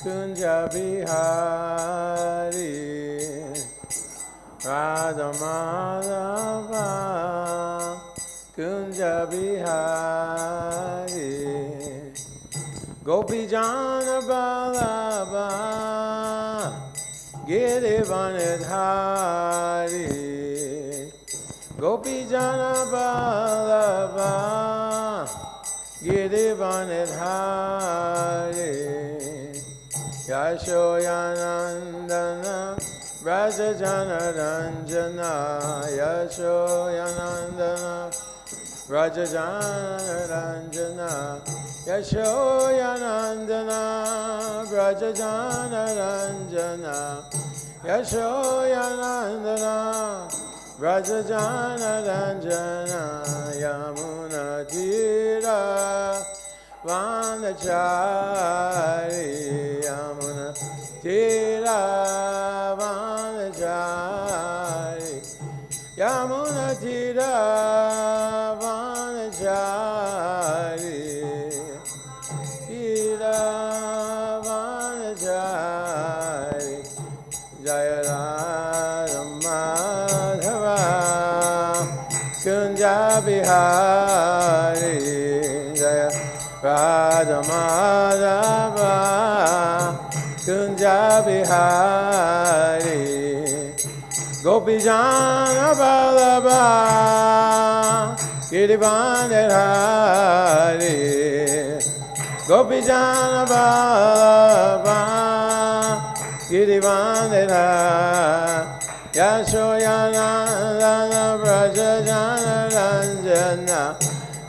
Kunja Bihari Radha Madhava Kunja Bihari Gopi Jana Balaba Girivanidhari Gopi Jana Balaba Girivanidhari Yashoyanandana Rajajana Ranjana Yashoyanandana Rajajana Ranjana Yashoyanandana Rajajana Ranjana Yashoyanandana Rajajana Ranjana Yamuna Tira Vanachari Yamuna Tira Vanachari Yamuna Tira Vanachari Tira Vanachari Jaya Radha Madhava Kunja Bihari Jaya Radha Madhava Kunja Bihari Gopi Jana Balaba Girivanidhari Gopi Jana Balaba Girivanidhari Yashoyanandana Brajajana Ranjana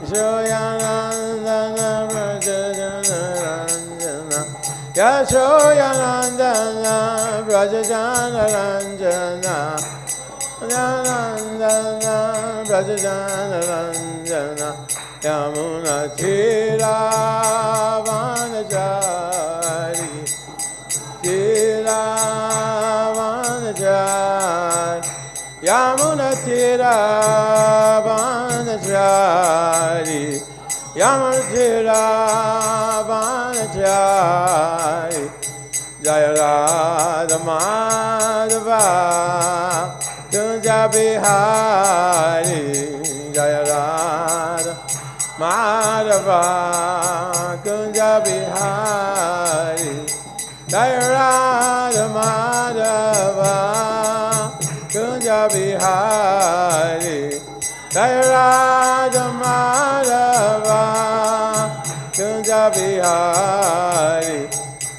Yashoyanandana Brajajana Ranjana Yashoyanandana Brajajana Ranjana Yanandana Brajajana Ranjana Yamuna Tira Vanachari Tira Vanachari Yamuna Tira Vanachari Yamuna Tira Vanachari Jaya Radha Madhava Kunja Bihari Jaya Radha Madhava Kunja Bihari Jaya Radha Madhava Kunja Bihari Jaya Radha Madhava Kunja Bihari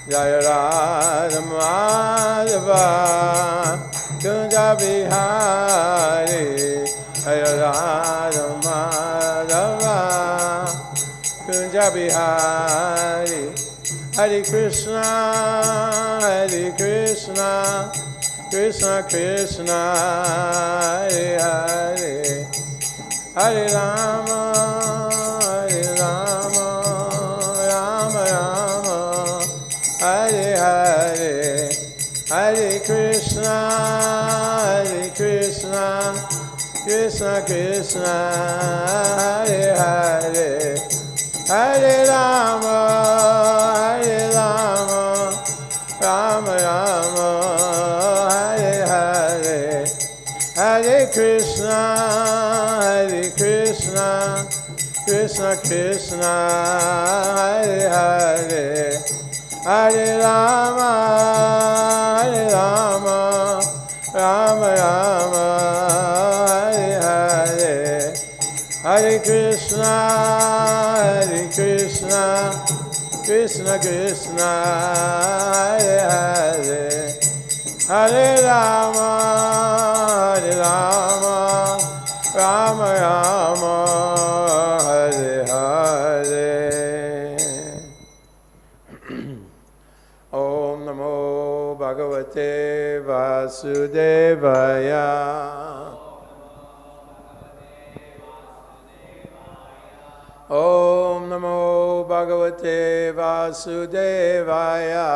Jaya Radha Madhava Kunja Bihari Jaya Radha Madhava Kunja Bihari Hare Krishna Krishna Krishna Hare Hare Hare Rama Rama Rama Hare Hare Hare Krishna Krishna Krishna Hare Hare Hare Rama Rama Rama Hare Hare Hare Krishna Krishna Krishna Hare Hare Hare Rama Rama Rama Hare Hare Hare Krishna Krishna Krishna Hare Hare Hare Rama Rama Rama Hare Hare Om Namo Bhagavate Vasudevaya Om Namo Bhagavate Vasudevaya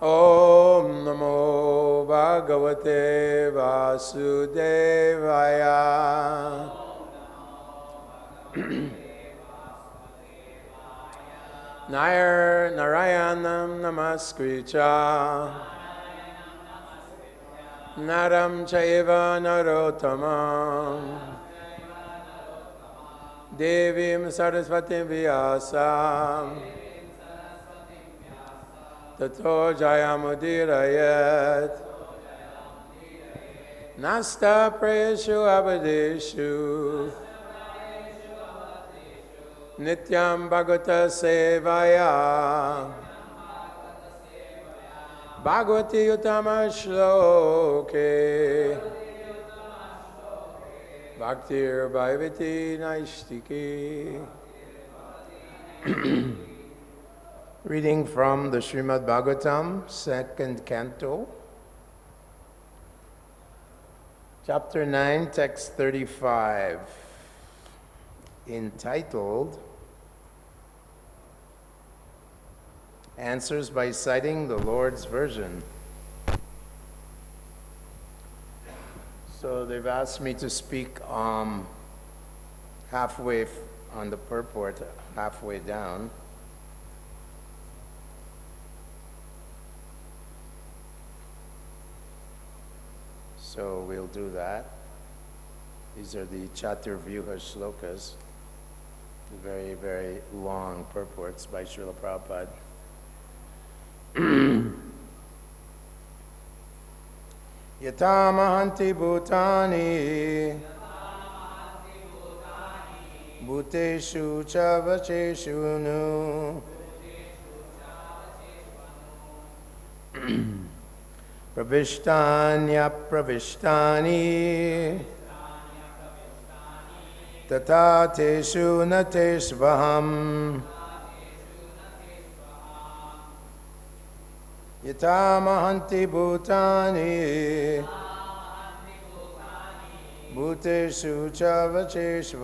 Om Namo Bhagavate Vasudevaya Narayanam namaskritya Naram chaiva narottamam Devim saraswatim vyasam Tathā jayamudirayat Nasta prayeshu abadeshu Nityam bhagavata sevaya Bhagavati uttama shloke Bhaktir bhavati naistiki. Reading from the Srimad Bhagavatam, second canto, chapter 9, text 35, entitled Answers by Citing the Lord's Version. So they've asked me to speak halfway on the purport, halfway down. So we'll do that. These are the Chaturvyuha shlokas, very, very long purports by Srila Prabhupada. Yathā mahānti bhūtāni bhūteṣūccāvaceṣv praviṣṭāny apraviṣṭāni tathā teṣu na teṣv aham yathā mahānti bhūtāni bhūteṣūccāvaceṣv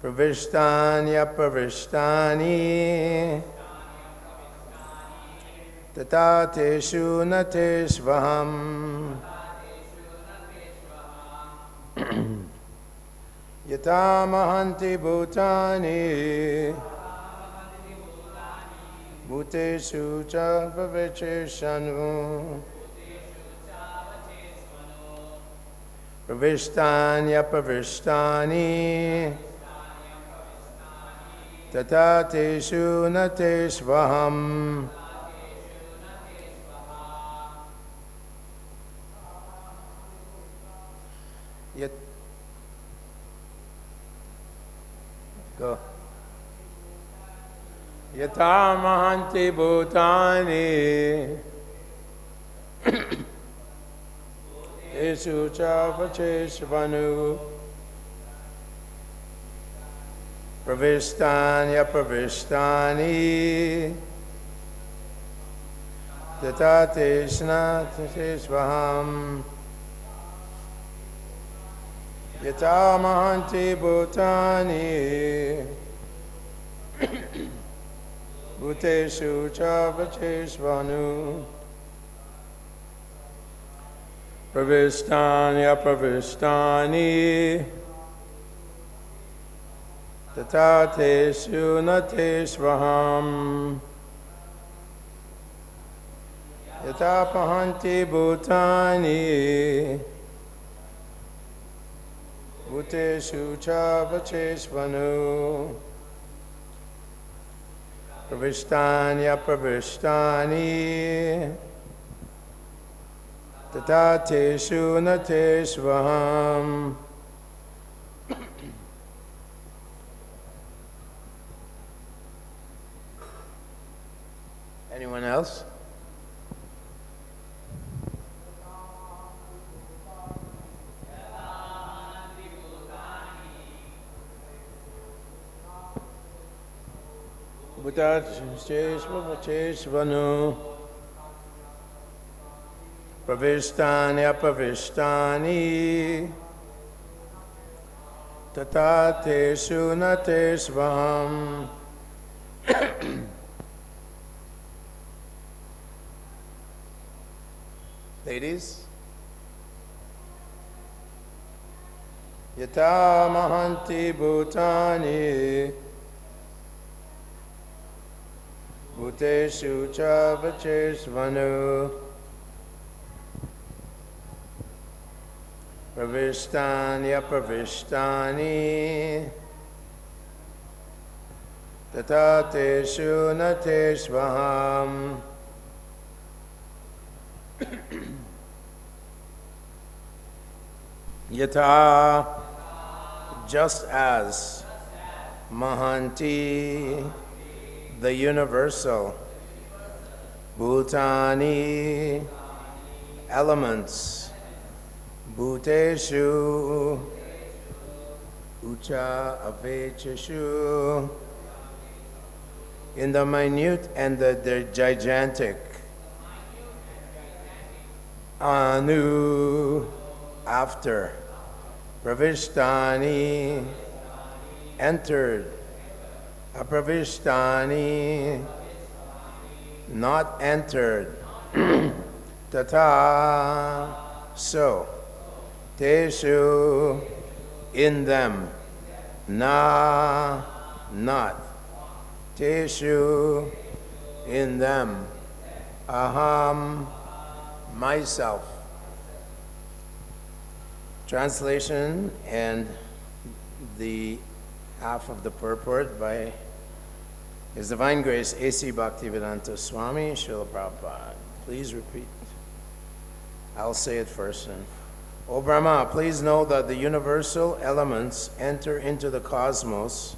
praviṣṭāny apraviṣṭāni tathā teṣu na teṣv aham yathā mahānti bhūtāni bhūteṣūccāvaceṣv praviṣṭāny apraviṣṭāni tathā teṣu na teṣv aham Go. Yathā mahānti bhūtāni teṣuccāvaceṣv praviṣṭāny apraviṣṭāni tathā teṣu na teṣv aham yathā mahānti bhūtāni bhūteṣūccāvaceṣv praviṣṭāny apraviṣṭāni tathā teṣu na teṣv aham yathā mahānti bhūtāni bhūteṣūccāvaceṣv praviṣṭāny apraviṣṭāni tathā teṣu na teṣv aham Anyone else? bhūtāni praviṣṭāny apraviṣṭāni tathā teṣu na teṣv aham Ladies? yathā mahānti bhūtāni bhūteṣūccāvaceṣv praviṣṭāny apraviṣṭāni tathā teṣu na teṣv aham. Yathā, just as mahānti, the universal, bhūtāni, elements, bhūteṣūccāvaceṣv, in the minute and the gigantic, anu, after, praviṣṭāny, entered, apraviṣṭāni, not entered, tathā, so, teṣu, in them, na, not, teṣu, in them, aham, myself. Translation and the half of the purport by His Divine Grace A.C. Bhaktivedanta Swami, Srila Prabhupada. Please repeat. I'll say it first. O Brahma, please know that the universal elements enter into the cosmos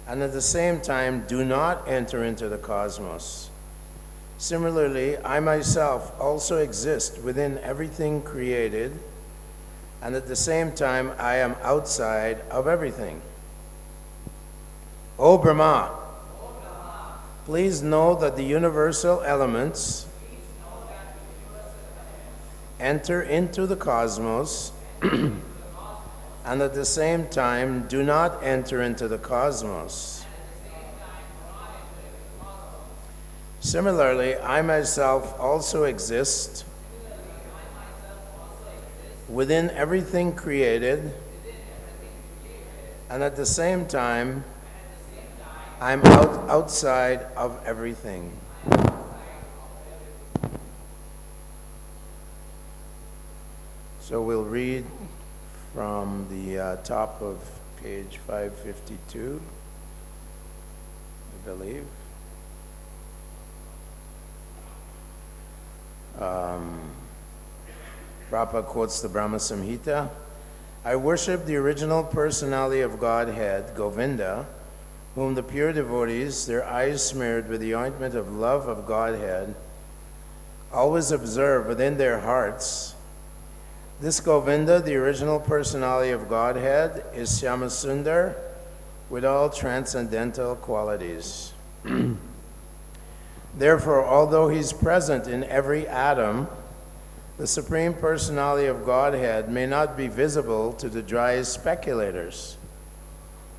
and at the same time do not enter into the cosmos. Similarly, I myself also exist within everything created, and at the same time I am outside of everything. O Brahma, please know that the universal elements enter into the cosmos and at the same time do not enter into the cosmos. Similarly, I myself also exist within everything created, and at the same time, I'm outside of everything. So we'll read from the top of page 552, I believe. Prabhupada quotes the Brahma Samhita. I worship the original personality of Godhead, Govinda, whom the pure devotees, their eyes smeared with the ointment of love of Godhead, always observe within their hearts. This Govinda, the original personality of Godhead, is Shyamasundar with all transcendental qualities. Therefore, although he's present in every atom, the Supreme Personality of Godhead may not be visible to the dry speculators.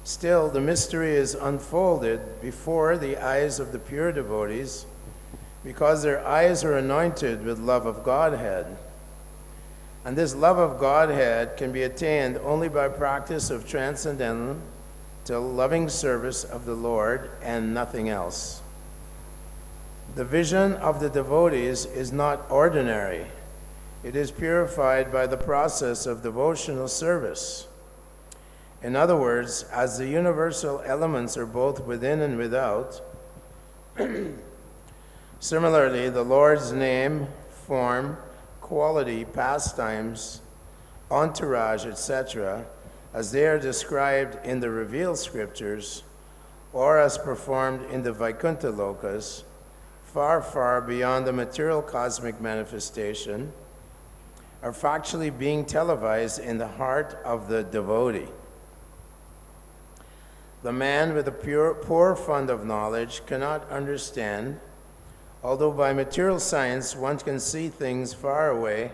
Still, the mystery is unfolded before the eyes of the pure devotees, because their eyes are anointed with love of Godhead. And this love of Godhead can be attained only by practice of transcendental loving service of the Lord and nothing else. The vision of the devotees is not ordinary. It is purified by the process of devotional service. In other words, as the universal elements are both within and without, similarly, the Lord's name, form, quality, pastimes, entourage, etc., as they are described in the revealed scriptures, or as performed in the Vaikuntha lokas, far, far beyond the material cosmic manifestation, are factually being televised in the heart of the devotee. The man with a poor fund of knowledge cannot understand, although by material science one can see things far away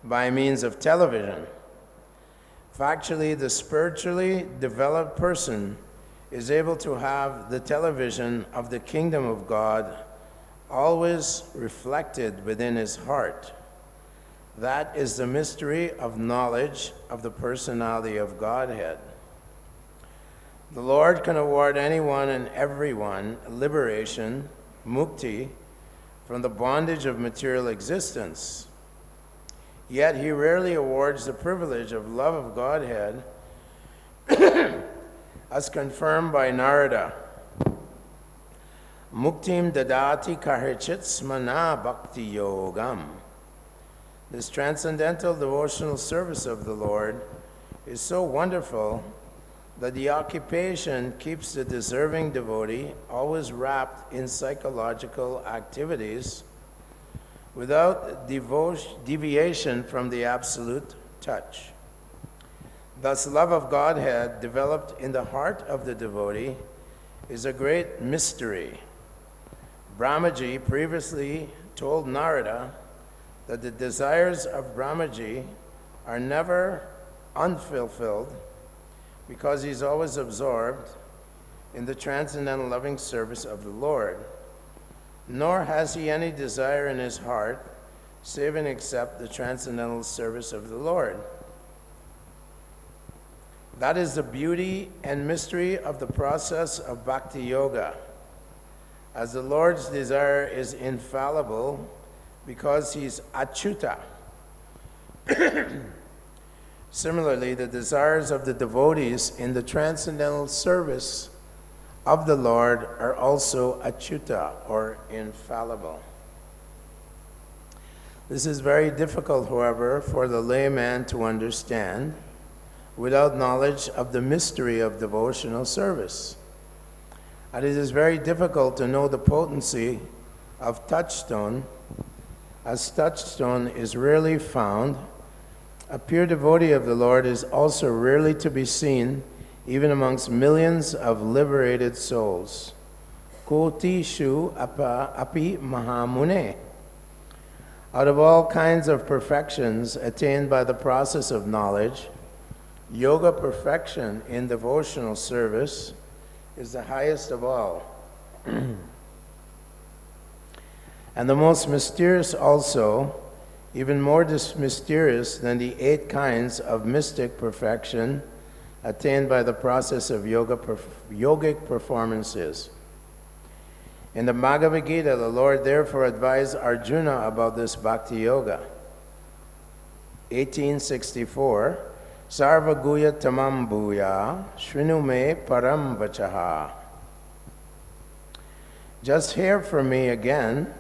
by means of television. Factually, the spiritually developed person is able to have the television of the kingdom of God always reflected within his heart. That is the mystery of knowledge of the personality of Godhead. The Lord can award anyone and everyone liberation, mukti, from the bondage of material existence. Yet he rarely awards the privilege of love of Godhead as confirmed by Narada. Muktim dadati kahirchit smana bhakti yogam. This transcendental devotional service of the Lord is so wonderful that the occupation keeps the deserving devotee always wrapped in psychological activities without deviation from the absolute touch. Thus, love of Godhead developed in the heart of the devotee is a great mystery. Brahmaji previously told Narada that the desires of Brahmaji are never unfulfilled because he's always absorbed in the transcendental loving service of the Lord, nor has he any desire in his heart save and except the transcendental service of the Lord. That is the beauty and mystery of the process of bhakti yoga. As the Lord's desire is infallible because he's achyuta. Similarly, the desires of the devotees in the transcendental service of the Lord are also achyuta, or infallible. This is very difficult, however, for the layman to understand without knowledge of the mystery of devotional service. And it is very difficult to know the potency of touchstone, as touchstone is rarely found. A pure devotee of the Lord is also rarely to be seen even amongst millions of liberated souls. Teṣu api mahamune. Out of all kinds of perfections attained by the process of knowledge, yoga perfection in devotional service is the highest of all. And the most mysterious also, even more mysterious than the 8 kinds of mystic perfection attained by the process of yogic performances. In the Bhagavad-gītā, the Lord therefore advised Arjuna about this bhakti yoga. 1864, Sarva guya tamam bhuya, shrinu me param vachaha. Just hear from me again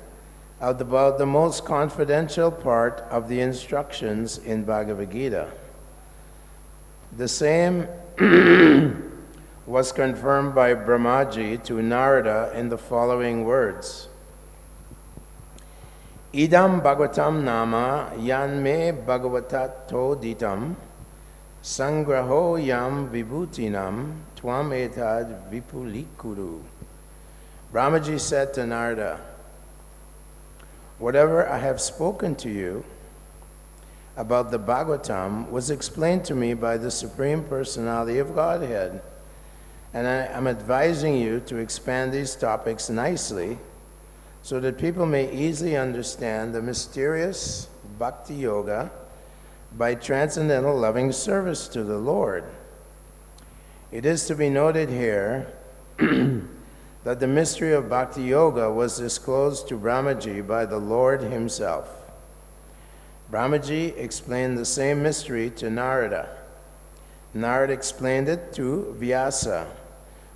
about the most confidential part of the instructions in Bhagavad-gītā. The same was confirmed by Brahmaji to Narada in the following words. Idam Bhagavatam nama yan me Bhagavatato ditam sangraho yam vibhutinam tvam etad vipulikuru. Brahmaji said to Narada, whatever I have spoken to you about the Bhagavatam was explained to me by the Supreme Personality of Godhead, and I am advising you to expand these topics nicely so that people may easily understand the mysterious bhakti yoga by transcendental loving service to the Lord. It is to be noted here that the mystery of bhakti yoga was disclosed to Brahmaji by the Lord himself. Brahmaji explained the same mystery to Narada. Narada explained it to Vyasa.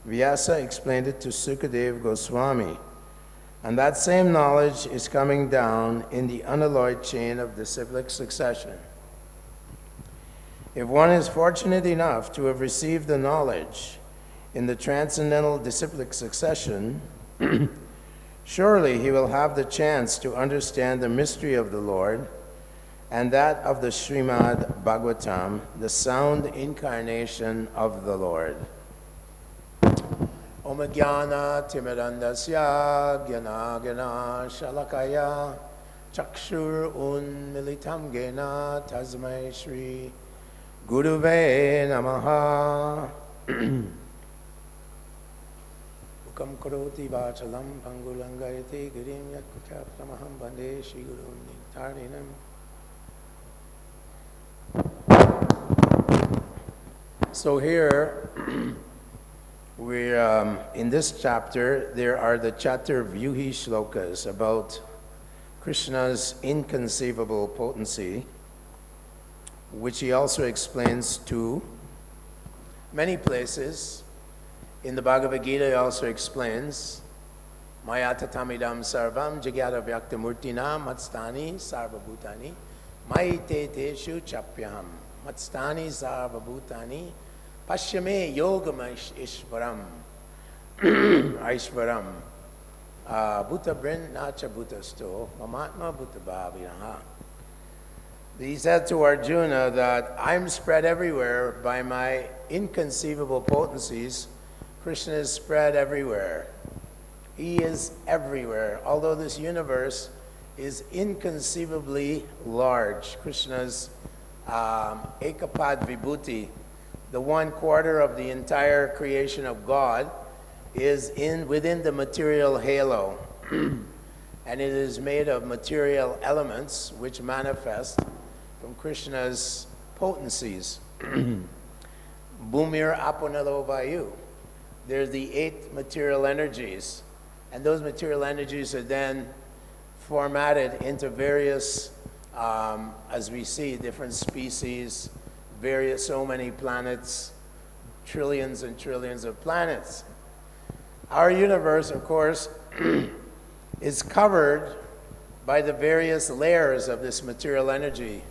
Vyasa explained it to Sukadeva Goswami. And that same knowledge is coming down in the unalloyed chain of disciplic succession. If one is fortunate enough to have received the knowledge in the transcendental disciplic succession, surely he will have the chance to understand the mystery of the Lord and that of the Srimad Bhagavatam, the sound incarnation of the Lord. Om Jnana Timirandasya Jnana Jnana Shalakaya Chakshur Unmilitam Gena Tasmai Shri Guruve Namaha. Ukam Karoti Vachalam Pangulangayati Girim Yatkutaptamaham Bande Shri Guru Niktarinam So here, in this chapter, there are the Chaturvyuhi shlokas about Krishna's inconceivable potency, which he also explains to many places. In the Bhagavad-gītā, he also explains, Maya tatamidam sarvam jagyata vyaktamurtina matstani sarva bhūtāni mai te teṣu chapyaham matstani sarva bhūtāni pasyame yogam ishvaram aishvaram bhutabrin nacha bhutasto mamatma bhutabhavinaha. He said to Arjuna that I'm spread everywhere by my inconceivable potencies. Krishna is spread everywhere. He is everywhere. Although this universe is inconceivably large, Krishna's ekapad vibhuti, the 1/4 of the entire creation of God, is within the material halo. And it is made of material elements which manifest from Krishna's potencies. Bhumir apanalo vayu. There's the 8 material energies. And those material energies are then formatted into various, as we see, different species, so many planets, trillions and trillions of planets. Our universe, of course, is covered by the various layers of this material energy.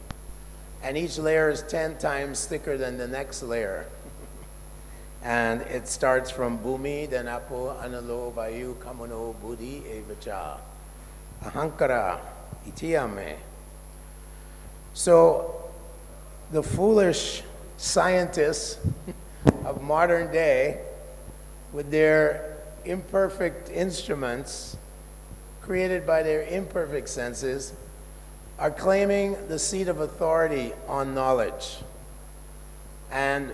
And each layer is 10 times thicker than the next layer. And it starts from Bhumi, then Apo, Analo, Vayu, Kamano, Buddhi, Evacha, Ahankara, Itiyame. So the foolish scientists of modern day, with their imperfect instruments created by their imperfect senses, are claiming the seat of authority on knowledge. And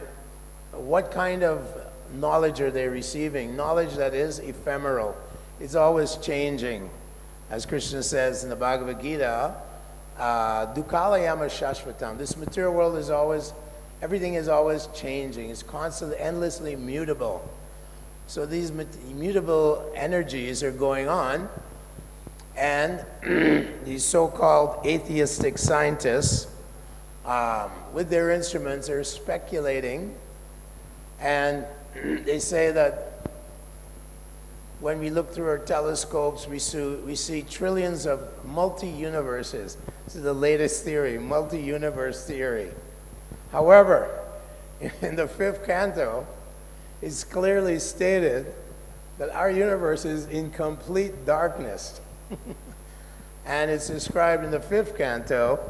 what kind of knowledge are they receiving? Knowledge that is ephemeral. It's always changing. As Krishna says in the Bhagavad-gītā, dukkhalayama shashvatam. This material world is always, everything is always changing. It's constantly, endlessly mutable. So these mutable energies are going on, and these so-called atheistic scientists, with their instruments, are speculating. And they say that when we look through our telescopes, we see trillions of multi-universes. This is the latest theory, multi-universe theory. However, in the 5th canto, it's clearly stated that our universe is in complete darkness. And it's described in the 5th canto,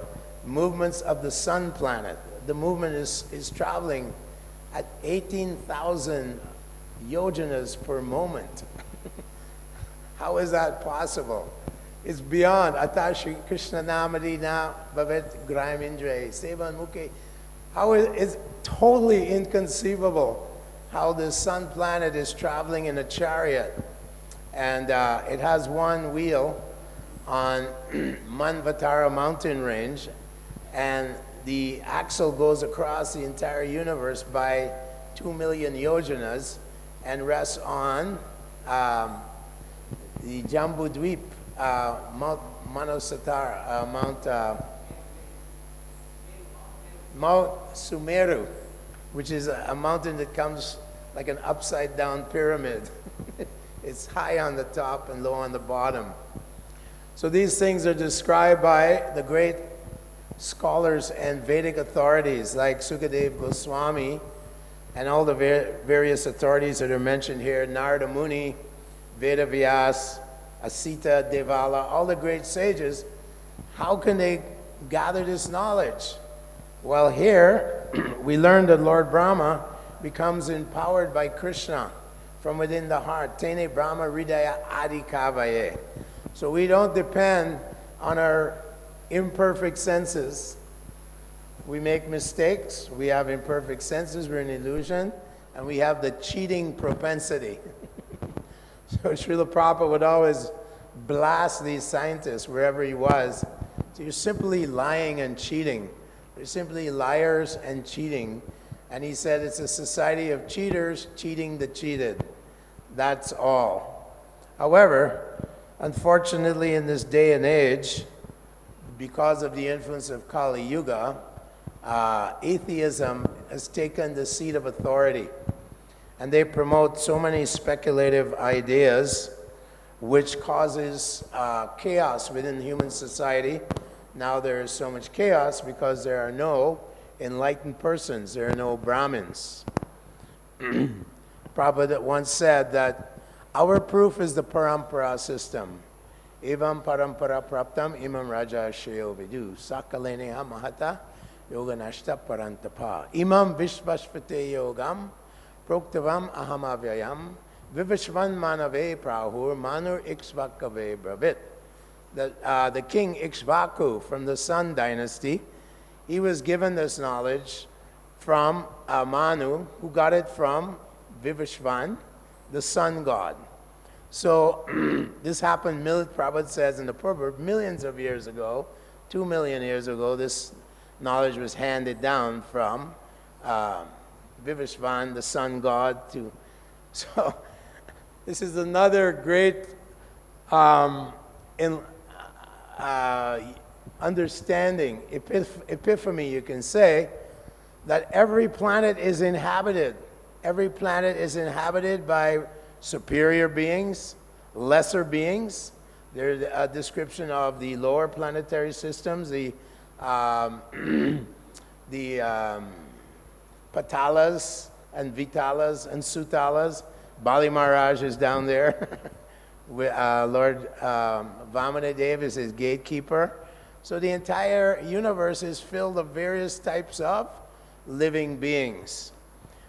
movements of the sun planet. The movement is traveling at 18,000 yojanas per moment. How is that possible? It's beyond. Atā Shri Krishna Namadina Bhavet Graimindre Sevan Mukhe. It's totally inconceivable how the sun planet is traveling in a chariot. And it has one wheel on Manvatara mountain range, and the axle goes across the entire universe by 2 million yojanas and rests on the Jambudvip, Mount Manasatara, Mount Sumeru, which is a mountain that comes like an upside-down pyramid. It's high on the top and low on the bottom. So these things are described by the great scholars and Vedic authorities like Sukadeva Goswami and all the various authorities that are mentioned here, Narada Muni, Vedavyas, Asita, Devala, all the great sages. How can they gather this knowledge? Well, here we learn that Lord Brahma becomes empowered by Krishna from within the heart. Tene Brahma Hridaya Adi Kavaye. So we don't depend on our imperfect senses. We make mistakes, we have imperfect senses, we're an illusion, and we have the cheating propensity. So Srila Prabhupada would always blast these scientists wherever he was. So you're simply lying and cheating. They're simply liars and cheating. And he said it's a society of cheaters cheating the cheated. That's all. However, unfortunately in this day and age, because of the influence of Kali Yuga, atheism has taken the seat of authority. And they promote so many speculative ideas which causes chaos within human society. Now there is so much chaos because there are no enlightened persons, there are no Brahmins. Prabhupada once said that our proof is the parampara system. Evam parampara praptam imam raja shreyo vidu sakaleneha mahata yoga nashta parantapa imam vishvashvate yogam proktavam aham vivishvan manave prahur manur ikshvakave bravit. The king Ikshvaku from the Sun dynasty, he was given this knowledge from Manu, who got it from Vivishvan, the sun god. So this happened, Prabhupada says in the Purport, millions of years ago, 2 million years ago, this knowledge was handed down from Vivishvan, the sun god, to... So this is another great understanding, epiphany, you can say, that every planet is inhabited. Every planet is inhabited by superior beings, lesser beings. There's a description of the lower planetary systems, the Patalas and Vitalas and Sutalas. Bali Maharaj is down there. Lord Vamanadev is his gatekeeper. So the entire universe is filled of various types of living beings.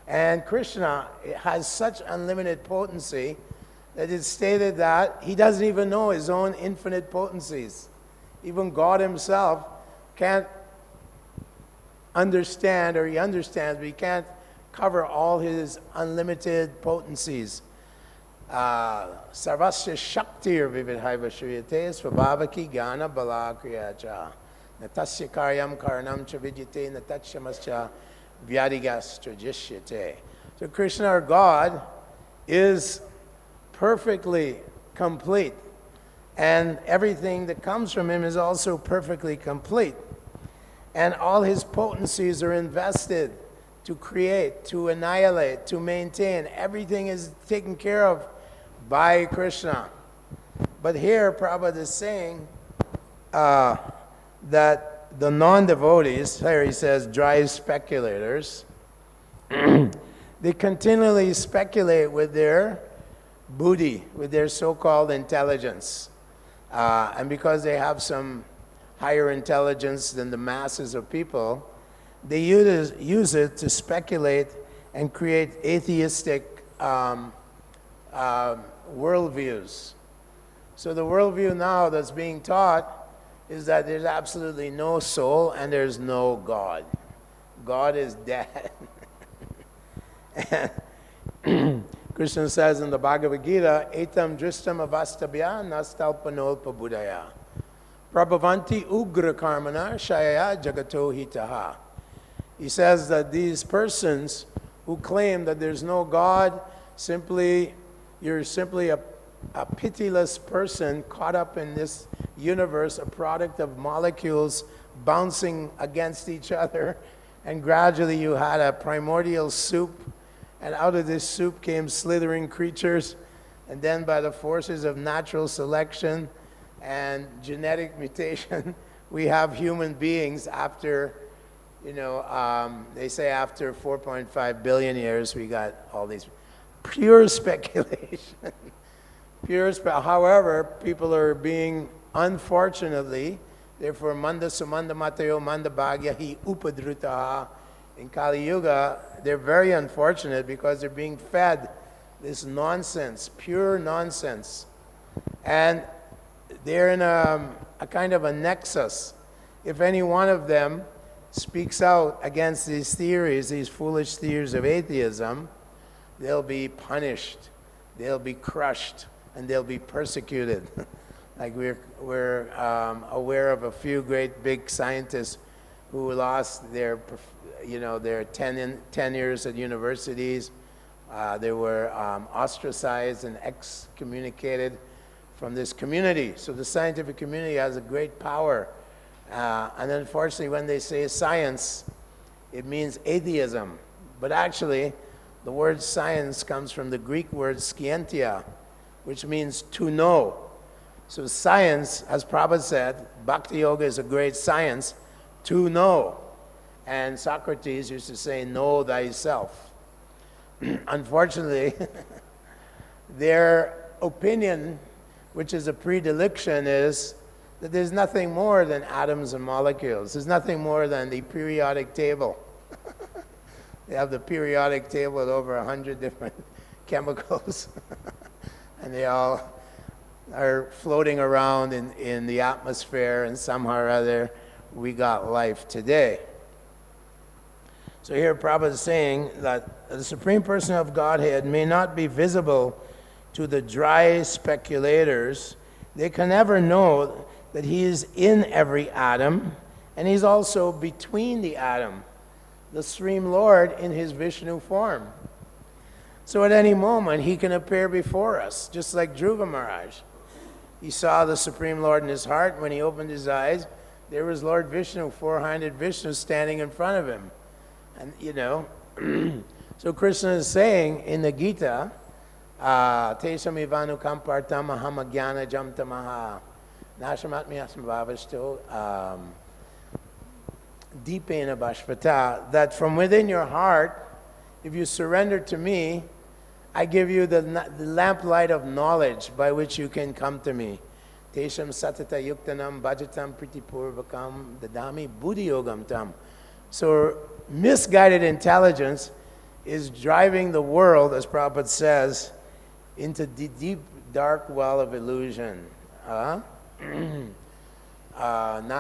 And Krishna has such unlimited potency that it's stated that he doesn't even know his own infinite potencies. Even God himself can't understand, or he understands, but he can't cover all his unlimited potencies. Sarvasya Shaktir Vividhaiva Shriyate Svabhavaki Gana Bala Kriyacha Natasya Karyam Karanam Chavidyate Natasyamascha Vyadigastrajishyate. So Krishna, our God, is perfectly complete, and everything that comes from him is also perfectly complete. And all his potencies are invested to create, to annihilate, to maintain. Everything is taken care of by Krishna. But here Prabhupada is saying that the non-devotees, here he says dry speculators, they continually speculate with their buddhi, with their so-called intelligence. And because they have some higher intelligence than the masses of people, they use it to speculate and create atheistic worldviews. So the worldview now that's being taught is that there's absolutely no soul and there's no God. God is dead. And Krishna says in the Bhagavad-gītā, etam dristam avastabhya nastalpanolpa buddhaya prabhavanti ugra karmana shayaya jagato hitaha. He says that these persons who claim that there's no God, you're simply a pitiless person caught up in this universe, a product of molecules bouncing against each other, and gradually you had a primordial soup, and out of this soup came slithering creatures, and then by the forces of natural selection and genetic mutation, we have human beings after, they say after 4.5 billion years, we got all these pure speculation. However, people are being, unfortunately, therefore, manda sumanda matayo manda bhagya hi upadrutaha. In Kali Yuga, they're very unfortunate because they're being fed this nonsense, pure nonsense. And they're in a kind of a nexus. If any one of them speaks out against these theories, these foolish theories of atheism, they'll be punished, they'll be crushed, and they'll be persecuted. Like we're aware of a few great big scientists who lost their you know, their 10 years at universities. They were ostracized and excommunicated from this community. So the scientific community has a great power. And unfortunately, when they say science, it means atheism. But actually, the word science comes from the Greek word scientia, which means to know. So science, as Prabhupada said, Bhakti Yoga is a great science to know. And Socrates used to say, know thyself. Unfortunately, their opinion, which is a predilection, is that there's nothing more than atoms and molecules. There's nothing more than the periodic table. They have the periodic table with over 100 different chemicals. And they all are floating around in the atmosphere, and somehow or other we got life today. So here Prabhupada is saying that the Supreme Person of Godhead may not be visible to the dry speculators. They can never know that he is in every atom, and he's also between the atom, the Supreme Lord in his Vishnu form. So at any moment he can appear before us, just like Dhruva Maharaj. He saw the Supreme Lord in his heart. When he opened his eyes, there was Lord Vishnu, 400 Vishnu standing in front of him. And you know, so Krishna is saying in the Gita, Tesam ivanu kampartam aham jñāna-vairāgya-yuktena tamaha nashamatmiyasmabhavashto dipena bhashvata, that from within your heart, if you surrender to me, I give you the lamplight of knowledge by which you can come to me. Tesham satata yuktanam bhajatam pritipurvakam dadami buddhi yogam tam. So misguided intelligence is driving the world, as Prabhupada says, into the deep, dark well of illusion. Na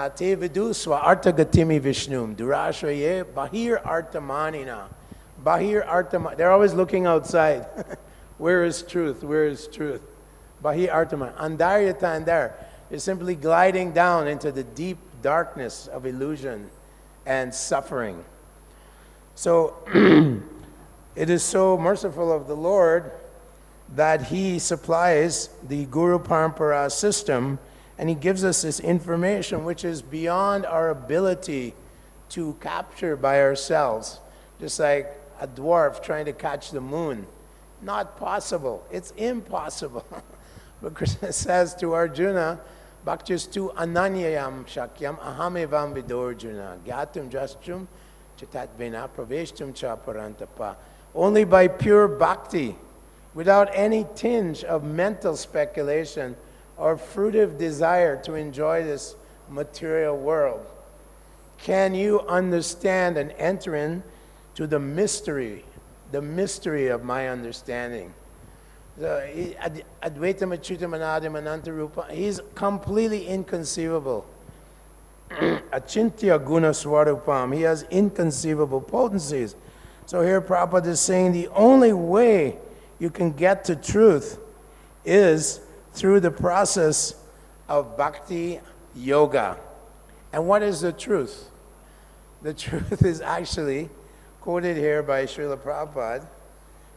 te vidu swa artagatimi vishnum durashraye bahir artamanina. Bahir artamanina. They're always looking outside. Where is truth? Where is truth? Bahir artamanina. Andaryata andar is simply gliding down into the deep darkness of illusion and suffering. So it is so merciful of the Lord that he supplies the Guru Parampara system, and he gives us this information which is beyond our ability to capture by ourselves. Just like a dwarf trying to catch the moon. Not possible. It's impossible. But Krishna says to Arjuna, Bhaktistu ananyayam shakyam ahamevam vidorjuna gyatum jastrum chatatvena praviṣṭāny cha parantapa. Only by pure bhakti, without any tinge of mental speculation or fruitive desire to enjoy this material world, can you understand and enter into the mystery of my understanding. Advaitam achyutam anadim anantarupa, he's completely inconceivable. Achintya guna swarupam, he has inconceivable potencies. So here Prabhupada is saying the only way you can get to truth is through the process of bhakti yoga. And what is the truth? The truth is actually quoted here by Srila Prabhupada.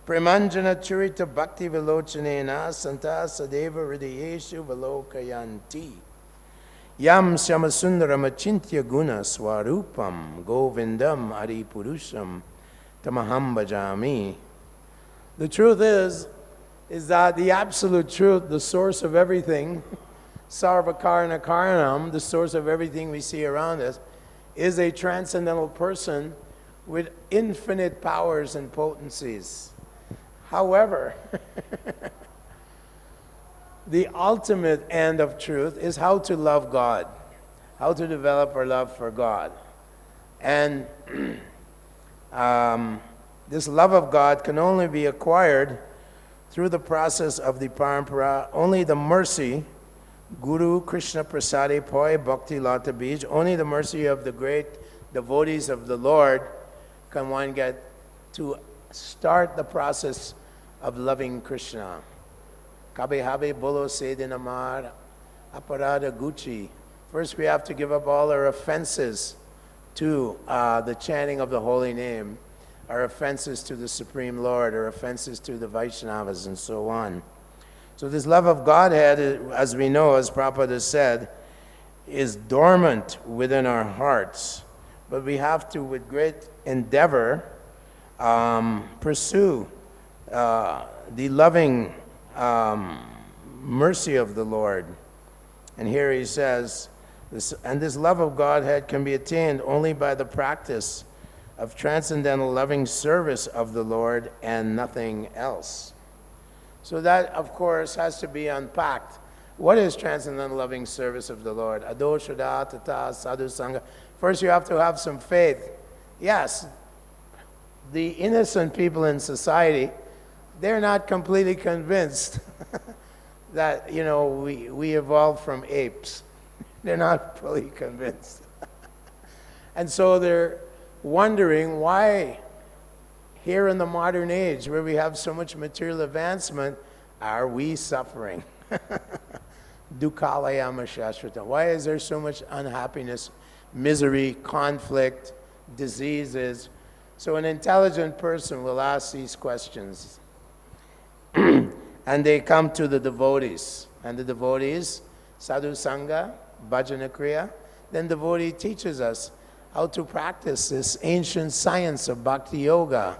Premanjana churita bhakti vilochanena santa sadeva hridayeshu vilokayanti. Yam syamasundara machintya guna swarupam govindam aripurusham tamaham bhajami. The truth is that the absolute truth, the source of everything, sarvakarana karanam, the source of everything we see around us, is a transcendental person with infinite powers and potencies. However, the ultimate end of truth is how to love God, how to develop our love for God. And this love of God can only be acquired through the process of the parampara. Only the mercy, Guru Krishna Prasadi Poi Bhakti Lata Bij, only the mercy of the great devotees of the Lord can one get to start the process of loving Krishna. Kabe habe bolo sedinamar aparada gucci. First we have to give up all our offenses to the chanting of the holy name are offenses to the Supreme Lord, or offenses to the Vaishnavas, and so on. So this love of Godhead, as we know, as Prabhupada said, is dormant within our hearts. But we have to, with great endeavor, pursue the loving mercy of the Lord. And here he says, this love of Godhead can be attained only by the practice of transcendental loving service of the Lord and nothing else. So that, of course, has to be unpacked. What is transcendental loving service of the Lord? Adoshoda, tathā, sadhu sangha. First, you have to have some faith. Yes, the innocent people in society, they're not completely convinced that, we evolved from apes. They're not fully convinced. And so they're wondering why here in the modern age, where we have so much material advancement, are we suffering? Dukkhalayama shashrata. Why is there so much unhappiness, misery, conflict, diseases? So an intelligent person will ask these questions. And they come to the devotees. And the devotees, sadhu sangha, bhajana kriya, then devotee teaches us how to practice this ancient science of bhakti yoga,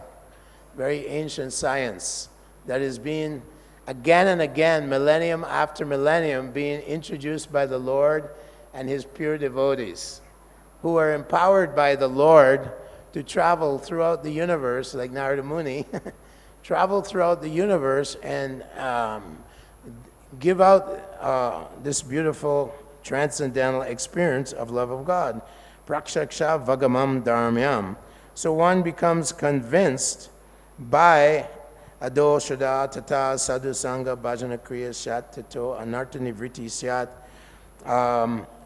very ancient science that is being again and again, millennium after millennium, being introduced by the Lord and his pure devotees, who are empowered by the Lord to travel throughout the universe, like Narada Muni, travel throughout the universe and give out this beautiful transcendental experience of love of God. Prakshaksha vagamam dharmyam. So one becomes convinced by adoshada, tathā, sadhu sangha, bhajana kriya, shat, tato, anartha nivriti syat.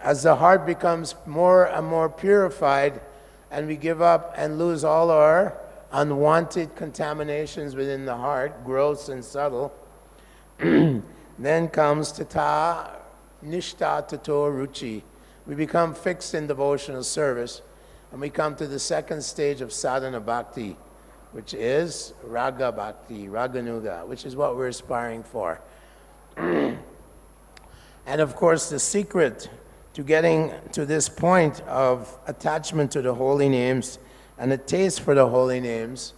As the heart becomes more and more purified, and we give up and lose all our unwanted contaminations within the heart, gross and subtle, then comes tathā, nishta, tato, ruchi. We become fixed in devotional service, and we come to the second stage of sadhana bhakti, which is raga bhakti, raganuga, which is what we're aspiring for. And of course, the secret to getting to this point of attachment to the holy names and a taste for the holy names,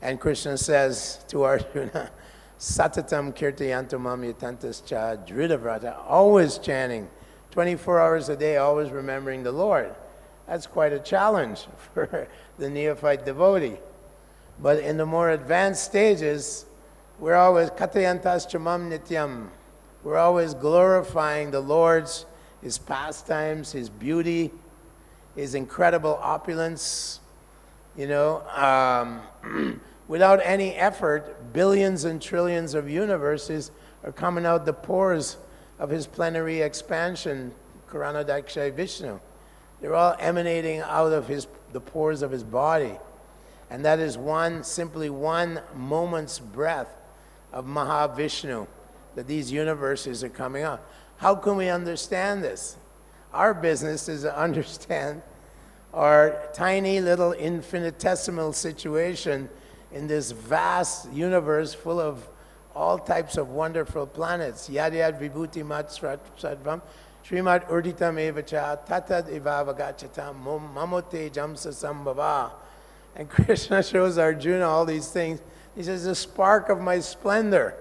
and Krishna says to Arjuna, satatam kirtayantam mam yatantascha dhridavrata, always chanting, 24 hours a day, always remembering the Lord. That's quite a challenge for the neophyte devotee. But in the more advanced stages, we're always katayantascha mam nityam. We're always glorifying the Lord's, his pastimes, his beauty, his incredible opulence. Without any effort, billions and trillions of universes are coming out the pores of his plenary expansion, Karanadakshay Vishnu. They're all emanating out of the pores of his body. And that is simply one moment's breath of Mahavishnu, that these universes are coming out. How can we understand this? Our business is to understand our tiny little infinitesimal situation in this vast universe full of all types of wonderful planets. Yad yad vibhuti mat sadvam, Srimad urditam evacha, tatad ivavagachatam, mamote jamsa sambhava. And Krishna shows Arjuna all these things. He says, the spark of my splendor.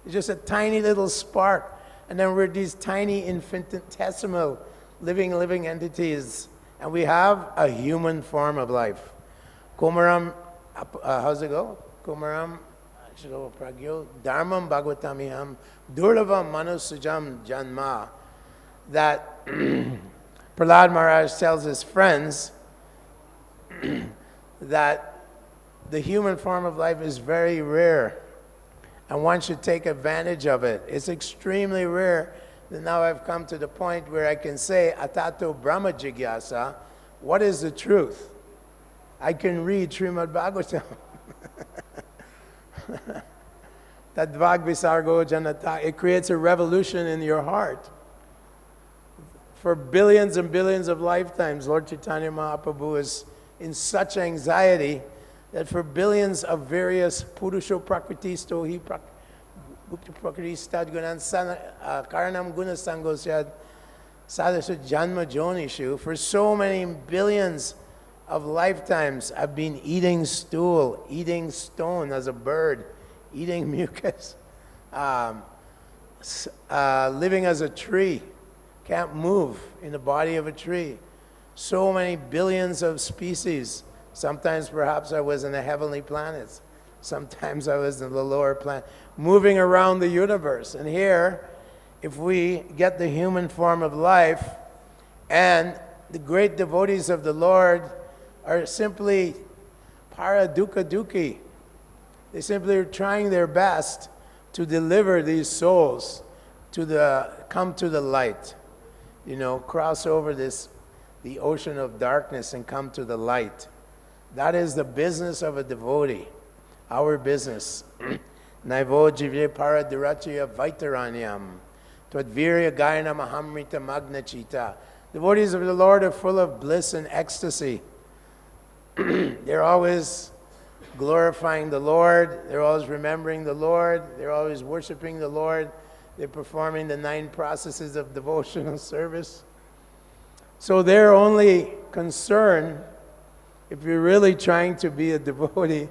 It's just a tiny little spark. And then we're these tiny infinitesimal living entities. And we have a human form of life. Kumaram, how's it go? Kumaram, pragyo, dharmam bhagavatamiham, durlavam manusujam janma. That Prahlad Maharaj tells his friends that the human form of life is very rare, and one should take advantage of it. It's extremely rare that now I've come to the point where I can say, atato brahma jigyasa, what is the truth? I can read Srimad Bhagavatam. Tadvag visargo janata. It creates a revolution in your heart. for billions and billions of lifetimes, Lord Chaitanya Mahaprabhu is in such anxiety that for billions of various purusho prakritisto hi prakristad gunan karanam guna sangosyad sadasya janma jonishu, for so many billions of lifetimes I've been eating stool, eating stone as a bird, eating mucus, living as a tree, can't move in the body of a tree. So many billions of species. Sometimes perhaps I was in the heavenly planets. Sometimes I was in the lower planet, moving around the universe. And here, if we get the human form of life, and the great devotees of the Lord are simply para dukkha dukhi. They simply are trying their best to deliver these souls to come to the light. You know, cross over the ocean of darkness and come to the light. That is the business of a devotee, our business. Naivo jivye para durachya vaitaranyam, twadvirya gayana mahamrita magnachita. Devotees of the Lord are full of bliss and ecstasy. They're always glorifying the Lord, they're always remembering the Lord, they're always worshiping the Lord, they're performing the 9 processes of devotional service. So their only concern, if you're really trying to be a devotee,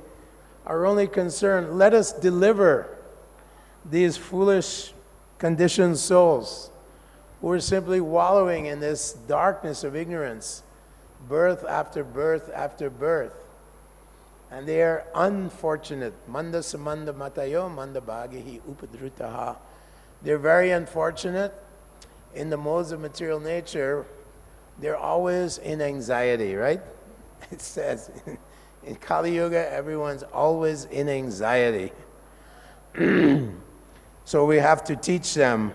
our only concern, let us deliver these foolish, conditioned souls who are simply wallowing in this darkness of ignorance, birth after birth after birth. And they are unfortunate. Manda samanda matayo manda bhagahi upadrutaha. They're very unfortunate. In the modes of material nature, they're always in anxiety, right? It says, in Kali Yuga, everyone's always in anxiety. So we have to teach them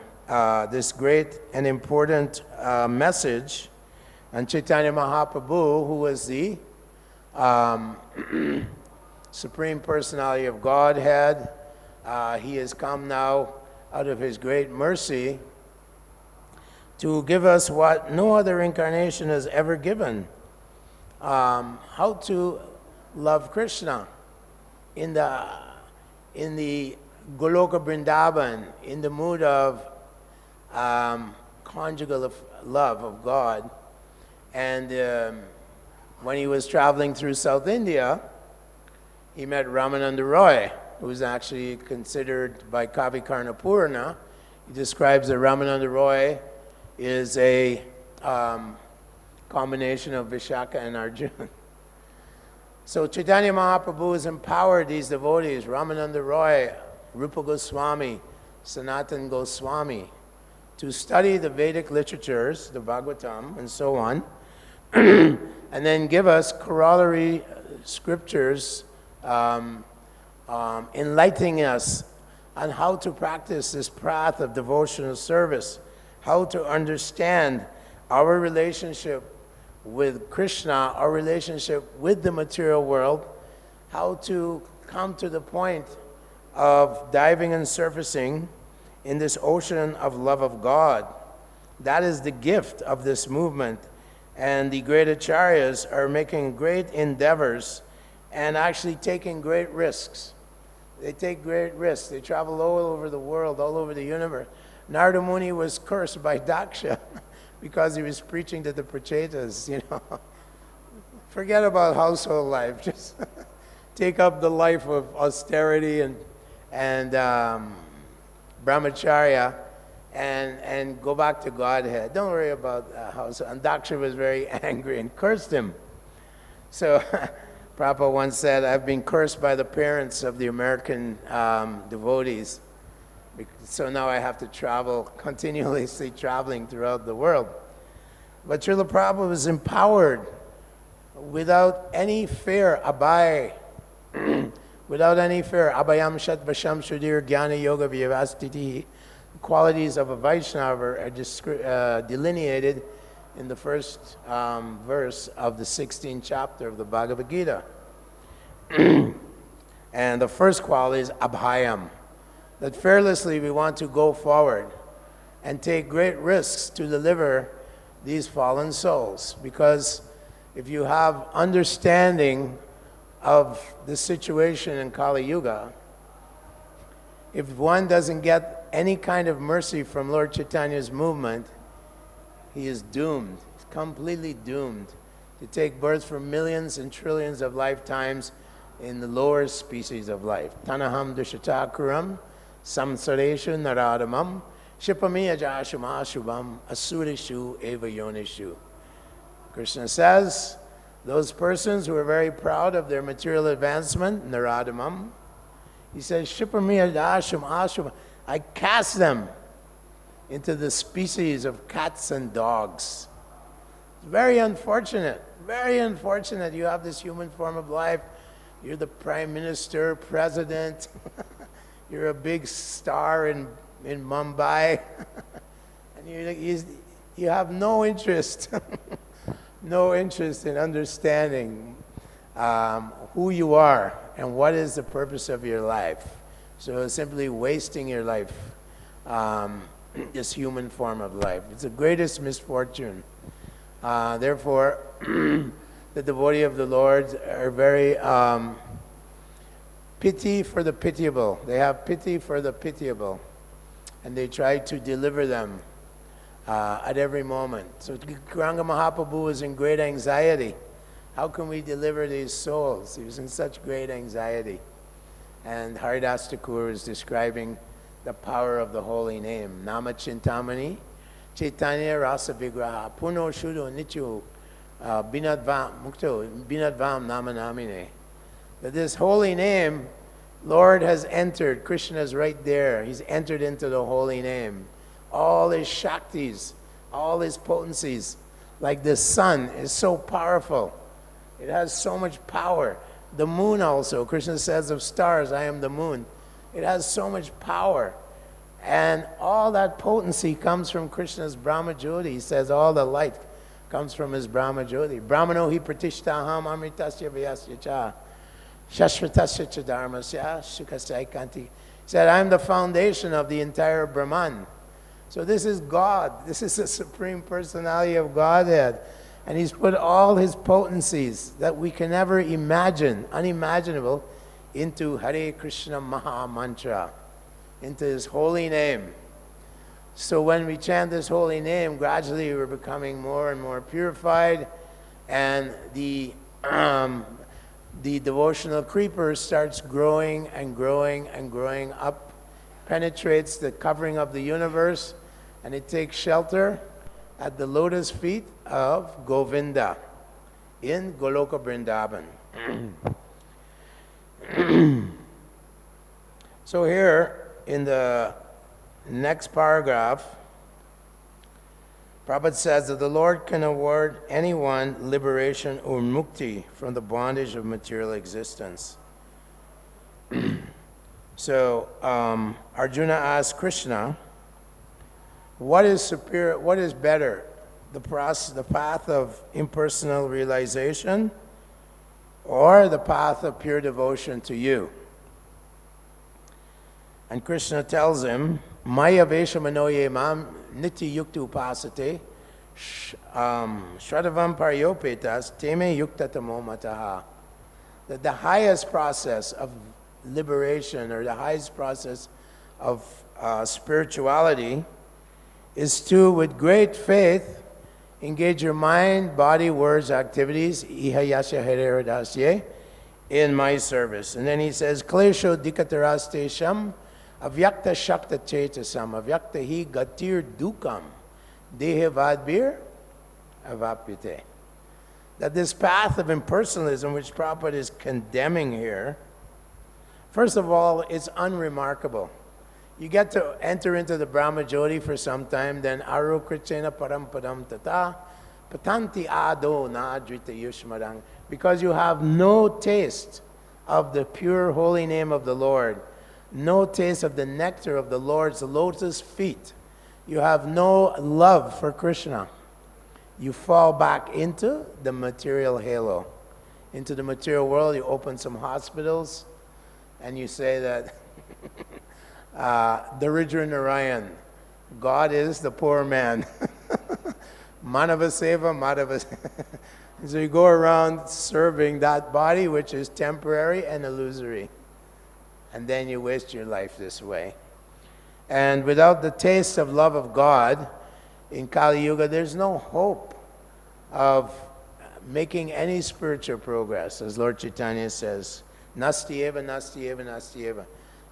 this great and important message. And Chaitanya Mahaprabhu, who was the Supreme Personality of Godhead, he has come now out of his great mercy to give us what no other incarnation has ever given. How to love Krishna in the Goloka Vrindavan, in the mood of conjugal love of God. And when he was traveling through South India, he met Ramananda Roy, who's actually considered by Kavi Karna Purana. He describes that Ramananda Roy is a combination of Vishaka and Arjuna. So Chaitanya Mahaprabhu has empowered these devotees, Ramananda Roy, Rupa Goswami, Sanatan Goswami, to study the Vedic literatures, the Bhagavatam, and so on, and then give us corollary scriptures enlightening us on how to practice this path of devotional service, how to understand our relationship with Krishna, our relationship with the material world, how to come to the point of diving and surfacing in this ocean of love of God. That is the gift of this movement. And the great acharyas are making great endeavors and actually taking great risks. They take great risks. They travel all over the world, all over the universe. Narada Muni was cursed by Daksha because he was preaching to the prachetas, you know. Forget about household life. Just take up the life of austerity and brahmacharya and go back to Godhead. Don't worry about household. And Daksha was very angry and cursed him. So Prabhupada once said, I've been cursed by the parents of the American devotees. So now I have to travel, continuously traveling throughout the world. But Srila Prabhupada was empowered without any fear, without any fear. Abhayam Shat Vasham Shudir Jnana Yoga Vyavastiti. The qualities of a Vaishnava are delineated in the first verse of the 16th chapter of the Bhagavad-gītā. And the first quality is abhayam, that fearlessly we want to go forward and take great risks to deliver these fallen souls. Because if you have understanding of the situation in Kali Yuga, if one doesn't get any kind of mercy from Lord Chaitanya's movement, he is doomed. He's completely doomed to take birth for millions and trillions of lifetimes in the lower species of life. Tanaham dushatakuram samsareshu naradamam shipamiyajashum ashubam asurishu eva yonishu. Krishna says, those persons who are very proud of their material advancement, naradamam, he says, shipamiyajashum ashubam, I cast them into the species of cats and dogs. It's very unfortunate you have this human form of life. You're the prime minister, president, you're a big star in Mumbai, and you have no interest, no interest in understanding who you are and what is the purpose of your life. So it's simply wasting your life, this human form of life. It's the greatest misfortune. Therefore, the devotee of the Lord are very pity for the pitiable. They have pity for the pitiable, and they try to deliver them at every moment. So Gauranga Mahaprabhu was in great anxiety. How can we deliver these souls? He was in such great anxiety. And Haridas Thakur is describing the power of the holy name. Nama Chintamani, Chaitanya Rasa Vigraha, Puno Shudo Nichu, Binadvam Mukto, Binadvam Nama Namine. That this holy name, Lord has entered. Krishna is right there. He's entered into the holy name. All his Shaktis, all his potencies, like the sun is so powerful. It has so much power. The moon also, Krishna says of stars, I am the moon. It has so much power. And all that potency comes from Krishna's Brahma Jyoti. He says all the light comes from his Brahma Jyoti. Brahmano hi pratishtha aham amritasya vyasya cha shashvatasya cha dharmasya sukasya ikanti. He said, I am the foundation of the entire Brahman. So this is God. This is the Supreme Personality of Godhead. And he's put all his potencies that we can never imagine, unimaginable, into Hare Krishna Maha Mantra, into his holy name. So when we chant this holy name, gradually we're becoming more and more purified, and the devotional creeper starts growing and growing and growing up, penetrates the covering of the universe, and it takes shelter at the lotus feet of Govinda in Goloka Vrindavan. So here in the next paragraph, Prabhupada says that the Lord can award anyone liberation or mukti from the bondage of material existence. So Arjuna asked Krishna, what is superior, what is better, the path of impersonal realization or the path of pure devotion to you? And Krishna tells him, Maya vesha manoye mam niti yukta upasate shraddhavam paryopetas teme yukta tamo mataha. That the highest process of liberation, or the highest process of spirituality, is to, with great faith, engage your mind, body, words, activities, ihayasya hariradasye, in my service. And then he says, klesho dikataras sham avyakta shakta chetasam avyakta hi gatir dukam dehe vadbir avapyate. That this path of impersonalism, which Prabhupada is condemning here, first of all, it's unremarkable. You get to enter into the Brahma Jyoti for some time, then aru krichena param padam tathā patanti ado na adrita yushmarang. Because you have no taste of the pure holy name of the Lord, no taste of the nectar of the Lord's lotus feet, you have no love for Krishna, you fall back into the material halo, into the material world. You open some hospitals and you say that Daridra Narayan, God is the poor man. Manava-seva, Madhava. So you go around serving that body which is temporary and illusory. And then you waste your life this way. And without the taste of love of God, in Kali Yuga, there's no hope of making any spiritual progress, as Lord Chaitanya says. Nastyeva, nastyeva, nastyeva.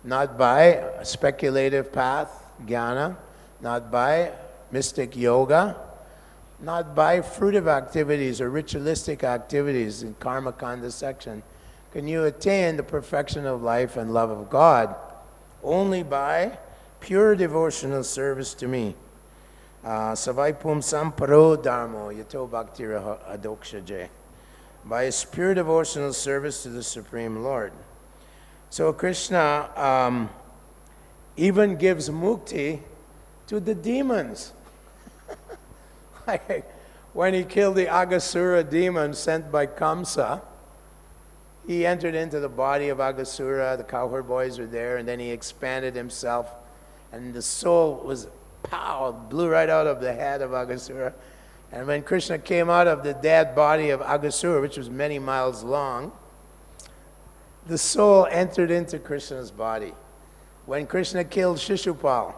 Not by a speculative path, jnana, not by mystic yoga, not by fruitive activities or ritualistic activities in Karma Kanda section can you attain the perfection of life and love of God. Only by pure devotional service to me. Savai pumsam paro dharmo yato bhaktira adokshaje. By his pure devotional service to the Supreme Lord. So Krishna even gives mukti to the demons. Like when he killed the Aghasura demon sent by Kamsa, he entered into the body of Aghasura, the cowherd boys were there, and then he expanded himself, and the soul was, pow, blew right out of the head of Aghasura. And when Krishna came out of the dead body of Aghasura, which was many miles long, the soul entered into Krishna's body. When Krishna killed Shishupal,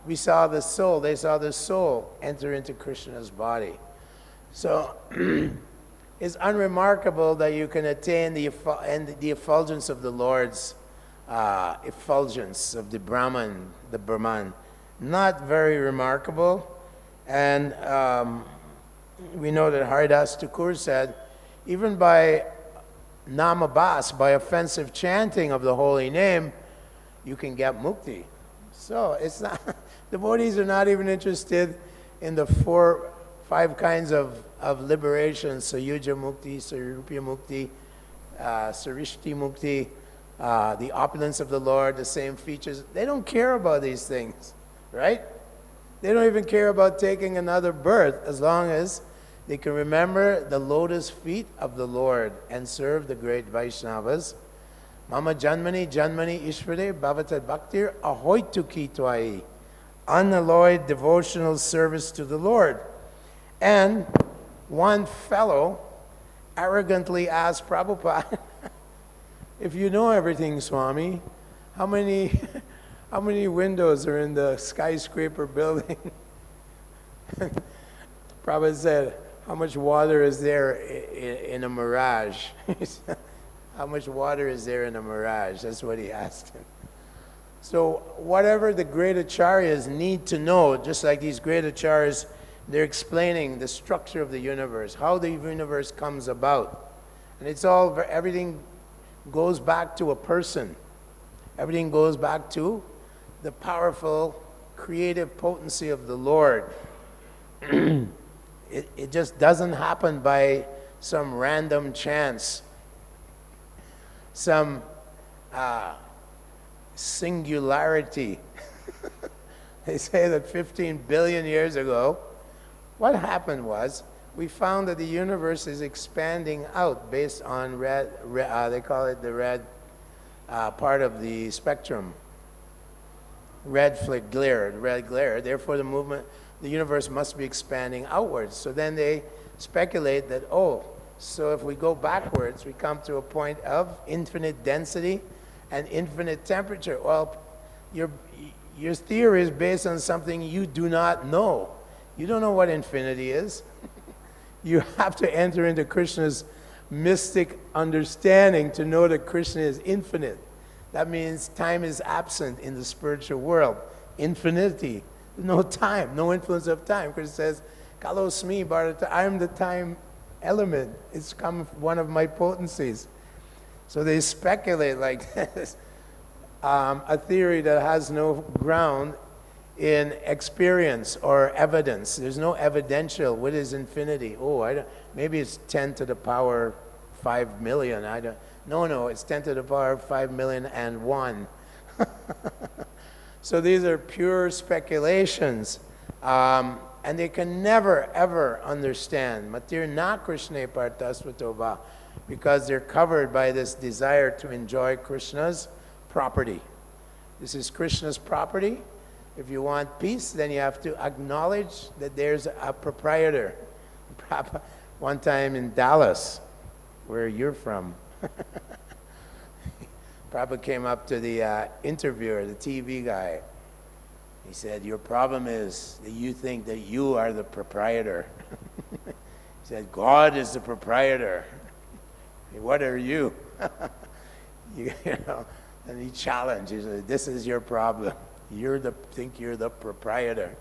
we saw the soul, they saw the soul enter into Krishna's body. So it's unremarkable that you can attain the effulgence of the Lord's effulgence of the Brahman, the Brahman. Not very remarkable. And we know that Haridas Thakur said, even by namabhas, by offensive chanting of the holy name, you can get mukti. So it's not, devotees are not even interested in the 5 kinds of liberation, Sayuja Mukti, Sarupya Mukti, Sarishti Mukti, the opulence of the Lord, the same features. They don't care about these things, right? They don't even care about taking another birth as long as they can remember the lotus feet of the Lord and serve the great Vaishnavas. Mama Janmani Janmani Ishvare Bhavatad Bhaktir Ahoitu Ki Tvai. Unalloyed devotional service to the Lord. And one fellow arrogantly asked Prabhupada, if you know everything, Swami, how many windows are in the skyscraper building? Prabhupada said, how much water is there in a mirage? How much water is there in a mirage? That's what he asked him. So whatever the great acharyas need to know, just like these great acharyas, they're explaining the structure of the universe, how the universe comes about. And it's all, everything goes back to a person. Everything goes back to the powerful, creative potency of the Lord. It just doesn't happen by some random chance, some singularity. They say that 15 billion years ago, what happened was, we found that the universe is expanding out based on they call it the red part of the spectrum. Red glare. Therefore, the universe must be expanding outwards. So then they speculate that, so if we go backwards, we come to a point of infinite density and infinite temperature. Well, your theory is based on something you do not know. You don't know what infinity is. You have to enter into Krishna's mystic understanding to know that Krishna is infinite. That means time is absent in the spiritual world. Infinity. No time, no influence of time. Krishna says, Kalosmi Bharata, I am the time element. It's come one of my potencies. So they speculate like this. A theory that has no ground in experience or evidence. There's no evidential. What is infinity? Maybe it's 10 to the power 5 million. No, it's 10 to the power 5 million and 1. So these are pure speculations. And they can never, ever understand. Matir na Krishna partasvatova, because they're covered by this desire to enjoy Krishna's property. This is Krishna's property. If you want peace, then you have to acknowledge that there's a proprietor. One time in Dallas, where you're from, Prabhupada came up to the interviewer, the TV guy. He said, your problem is that you think that you are the proprietor. He said, God is the proprietor. What are you? You know, and he challenged. He said, this is your problem. Think you're the proprietor.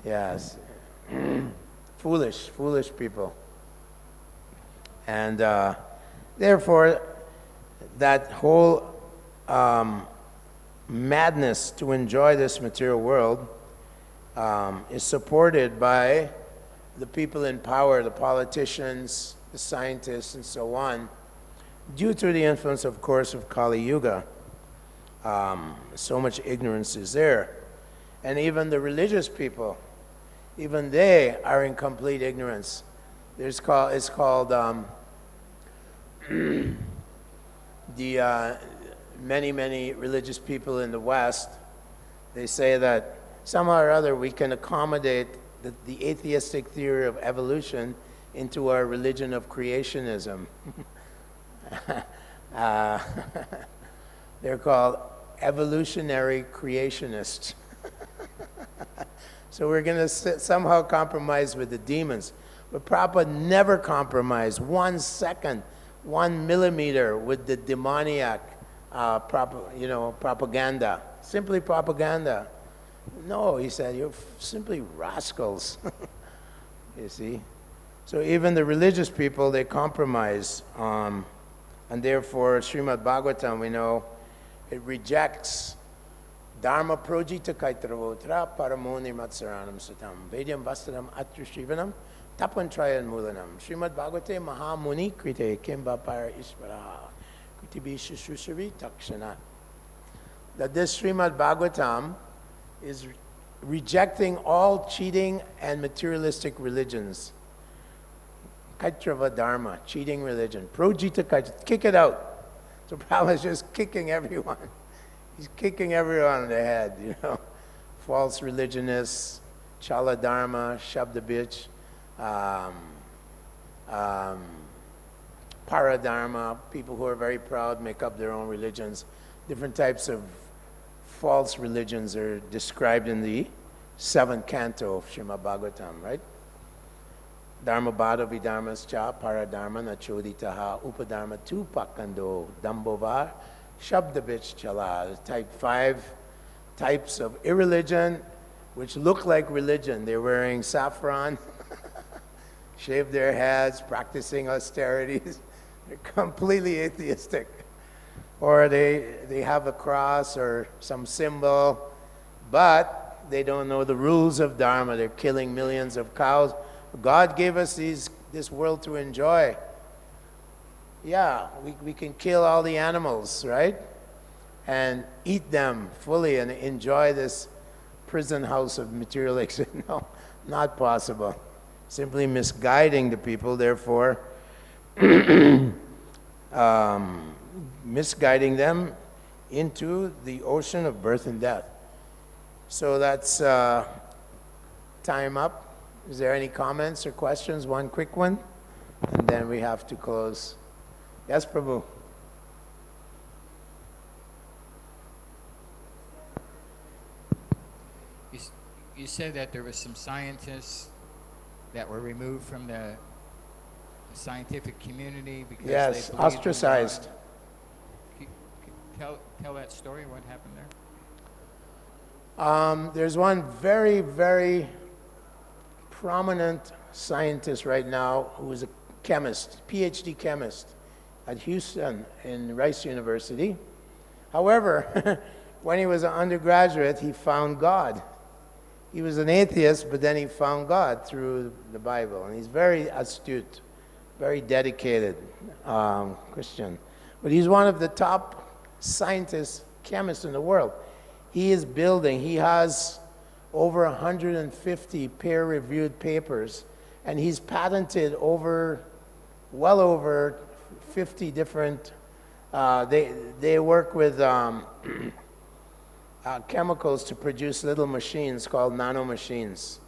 Yes. Foolish people. And therefore, that whole madness to enjoy this material world is supported by the people in power, the politicians, the scientists, and so on, due to the influence, of course, of Kali Yuga. So much ignorance is there. And even the religious people, even they are in complete ignorance. It's called many religious people in the West, they say that somehow or other we can accommodate the atheistic theory of evolution into our religion of creationism. They're called evolutionary creationists. So we're going to somehow compromise with the demons. But Prabhupada never compromised 1 second, 1 millimeter with the demoniac propaganda. Simply propaganda. No, he said, you're simply rascals. You see? So even the religious people, they compromise. And therefore, Srimad Bhagavatam, we know, it rejects Dharma projita kaitravatra paramoni matsaranam sutam vedyam vastaram atrishrivanam tapantrayan mulanam Srimad Bhagavate mahamuni krite kimba para isvara kritibi shushushavi takshana. That this Srimad Bhagavatam is rejecting all cheating and materialistic religions. Kaitrava Dharma, cheating religion. Projita kaitra, kick it out. So Prabhupada is just kicking everyone. He's kicking everyone in the head, you know. False religionists, Chala Dharma, Shabda Bitch, Paradharma, people who are very proud, make up their own religions. Different types of false religions are described in the 7th canto of Srimad Bhagavatam, right? Dharma bhada vidharmascha paradharma nachoditaha upadharma tu pakando dambova shabdabich chala. Type 5 types of irreligion which look like religion. They're wearing saffron, shave their heads, practicing austerities. They're completely atheistic. Or they have a cross or some symbol, but they don't know the rules of Dharma. They're killing millions of cows. God gave us this world to enjoy. Yeah, we can kill all the animals, right? And eat them fully and enjoy this prison house of material existence. No, not possible. Simply misguiding the people, therefore, misguiding them into the ocean of birth and death. So that's time up. Is there any comments or questions? One quick one, and then we have to close. Yes, Prabhu. You said that there were some scientists that were removed from the scientific community because yes, they believed ostracized. Tell that story. What happened there? There's one very, very prominent scientist right now who is a chemist, PhD chemist at Houston in Rice University. However, when he was an undergraduate, he found God. He was an atheist, but then he found God through the Bible. And he's very astute, very dedicated Christian. But he's one of the top scientists, chemists in the world. He has over 150 peer-reviewed papers, and he's patented well over 50 different, they work with chemicals to produce little machines called nanomachines.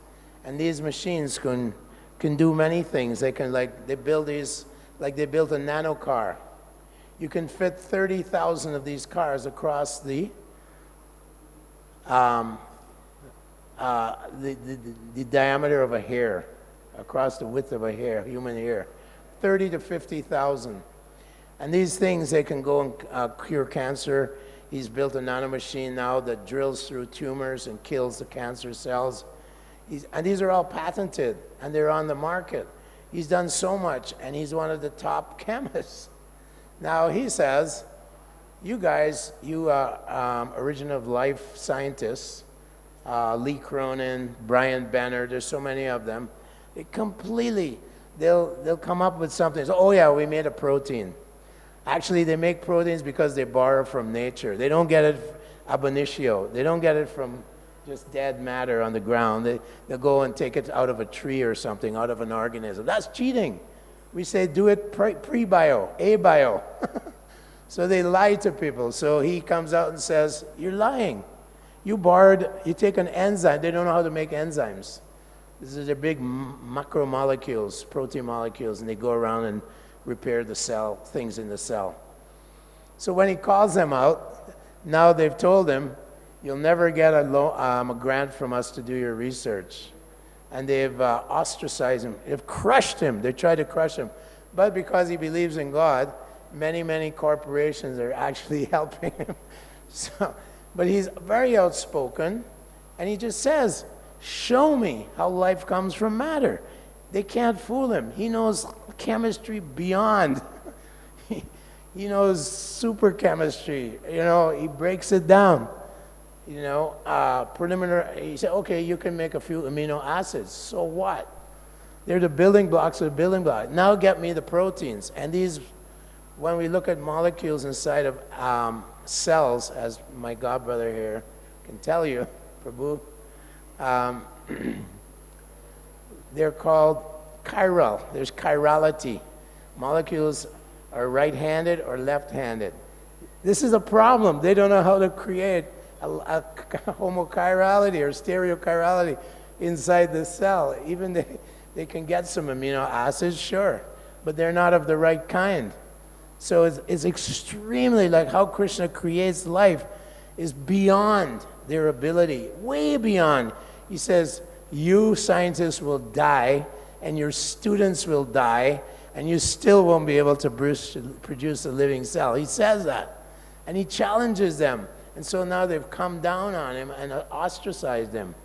And these machines can do many things. They can, they built a nano car. You can fit 30,000 of these cars across the diameter of a hair, across the width of a hair, human hair, 30 to 50,000. And these things, they can go and cure cancer. He's built a nanomachine now that drills through tumors and kills the cancer cells. And these are all patented, and they're on the market. He's done so much, and he's one of the top chemists. Now he says, you guys, Origin of Life scientists, Lee Cronin, Brian Benner, there's so many of them, they'll come up with something. So, oh yeah, we made a protein. Actually, they make proteins because they borrow from nature. They don't get it ab initio. They don't get it from just dead matter on the ground. They'll go and take it out of a tree or something, out of an organism. That's cheating. We say do it pre-bio, abio. So they lie to people. So he comes out and says, you're lying. You take an enzyme. They don't know how to make enzymes. These are the big macromolecules, protein molecules, and they go around and repair the cell, things in the cell. So when he calls them out, now they've told him, you'll never get a grant from us to do your research. And they've ostracized him. They've crushed him. They tried to crush him. But because he believes in God, many, many corporations are actually helping him. But he's very outspoken, and he just says, show me how life comes from matter. They can't fool him. He knows chemistry beyond. He knows super chemistry. He breaks it down. Preliminary, he said, okay, you can make a few amino acids. So what? They're the building blocks of the building block. Now get me the proteins. And these, when we look at molecules inside of cells, as my godbrother here can tell you, Prabhu, they're called chiral. There's chirality. Molecules are right-handed or left-handed. This is a problem. They don't know how to create a homochirality or stereochirality inside the cell. Even they can get some amino acids, sure, but they're not of the right kind. So it's extremely, like how Krishna creates life is beyond their ability, way beyond. He says, you scientists will die, and your students will die, and you still won't be able to produce a living cell. He says that, and he challenges them. And so now they've come down on him and ostracized him,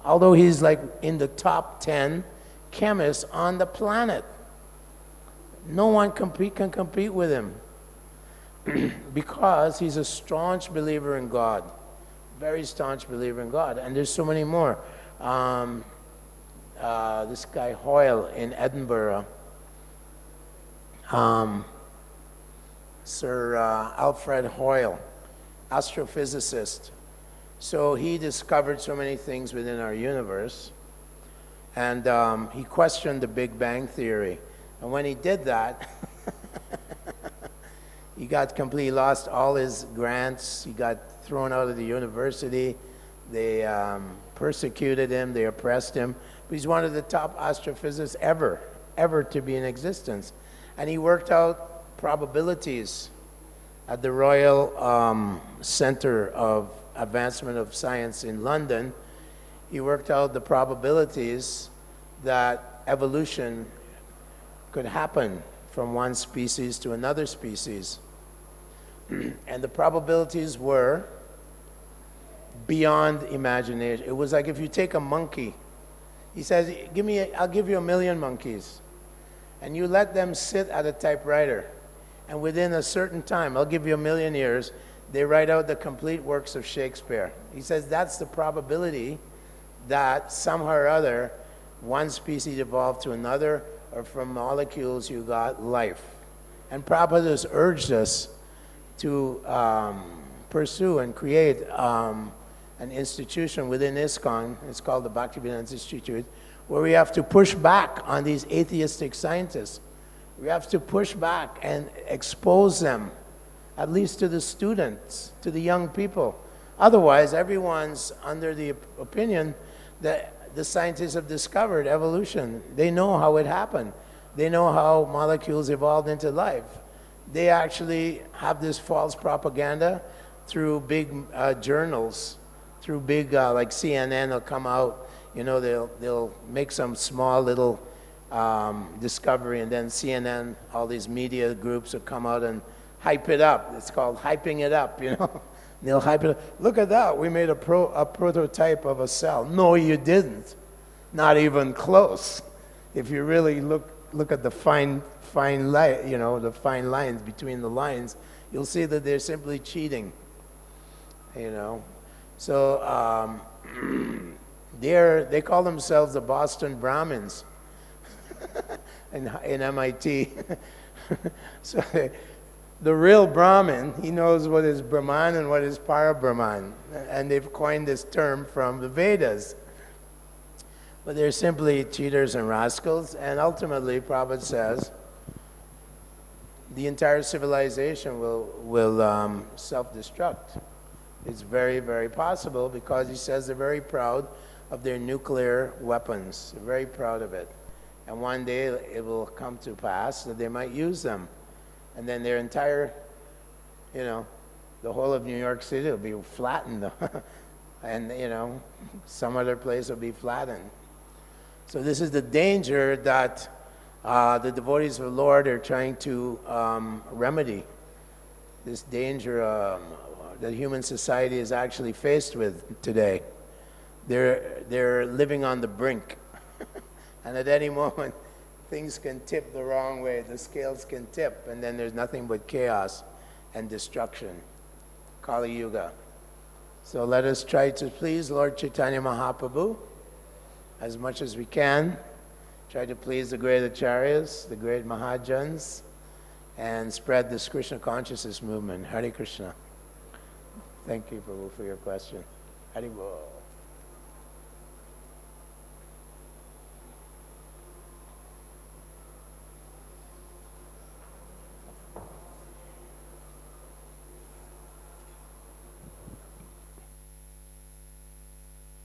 although he's like in the top 10 chemists on the planet. No one can compete with him because he's a staunch believer in God, very staunch believer in God. And there's so many more. This guy Hoyle in Edinburgh, Sir Alfred Hoyle, astrophysicist. So he discovered so many things within our universe, and he questioned the Big Bang Theory. And when he did that, he got completely lost all his grants. He got thrown out of the university. They persecuted him. They oppressed him. But he's one of the top astrophysicists ever to be in existence. And he worked out probabilities at the Royal Centre of Advancement of Science in London. He worked out the probabilities that evolution could happen from one species to another species. And the probabilities were beyond imagination. It was like if you take a monkey, he says, I'll give you 1 million monkeys, and you let them sit at a typewriter, and within a certain time, I'll give you 1 million years, they write out the complete works of Shakespeare. He says that's the probability that somehow or other one species evolved to another, or from molecules you got life. And Prabhupada has urged us to pursue and create an institution within ISKCON, it's called the Bhakti-Vedanta Institute, where we have to push back on these atheistic scientists. We have to push back and expose them, at least to the students, to the young people, Otherwise, everyone's under the opinion that the scientists have discovered evolution. They know how it happened. They know how molecules evolved into life. They actually have this false propaganda through big journals, through big, like CNN will come out, you know, they'll make some small little discovery, and then CNN, all these media groups will come out and hype it up. It's called hyping it up, you know. They'll hype it up. Look at that, we made a prototype of a cell. No, you didn't. Not even close. If you really look at the fine line, you know, the fine lines between the lines, you'll see that they're simply cheating, you know. So they call themselves the Boston Brahmins in MIT. So the real Brahmin, he knows what is Brahman and what is Para-Brahman, and they've coined this term from the Vedas. But they're simply cheaters and rascals, and ultimately, Prabhupada says, the entire civilization will self-destruct. It's very, very possible, because he says they're very proud of their nuclear weapons. They're very proud of it. And one day it will come to pass that they might use them. And then their entire, you know, the whole of New York City will be flattened. And, you know, some other place will be flattened. So this is the danger that the devotees of the Lord are trying to remedy. This danger that human society is actually faced with today. They're living on the brink. And at any moment, things can tip the wrong way. The scales can tip, and then there's nothing but chaos and destruction. Kali Yuga. So let us try to please Lord Chaitanya Mahaprabhu as much as we can. Try to please the great acharyas, the great mahajans, and spread this Krishna consciousness movement. Hare Krishna. Thank you, Prabhu, for your question. Hare Bol.